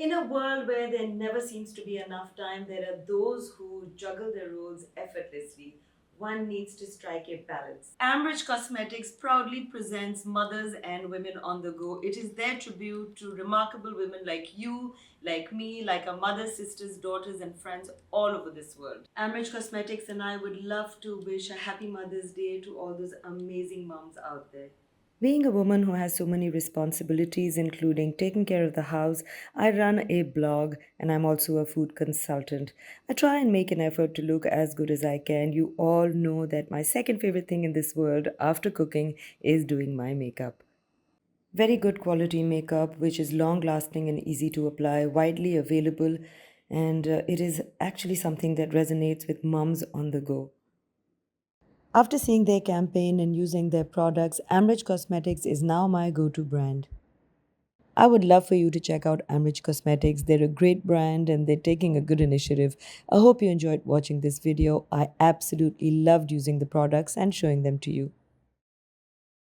In a world where there never seems to be enough time, there are those who juggle their roles effortlessly. One needs to strike a balance. Amrij Cosmetics proudly presents Mothers and Women on the Go. It is their tribute to remarkable women like you, like me, like our mothers, sisters, daughters, and friends all over this world. Amrij Cosmetics and I would love to wish a happy Mother's Day to all those amazing moms out there. Being a woman who has so many responsibilities, including taking care of the house, I run a blog and I'm also a food consultant. I try and make an effort to look as good as I can. You all know that my second favorite thing in this world after cooking is doing my makeup. Very good quality makeup, which is long lasting and easy to apply, widely available, and it is actually something that resonates with moms on the go. After seeing their campaign and using their products, Amrich Cosmetics is now my go to brand. I would love for you to check out Amrich Cosmetics. They're a great brand and they're taking a good initiative. I hope you enjoyed watching this video. I absolutely loved using the products and showing them to you.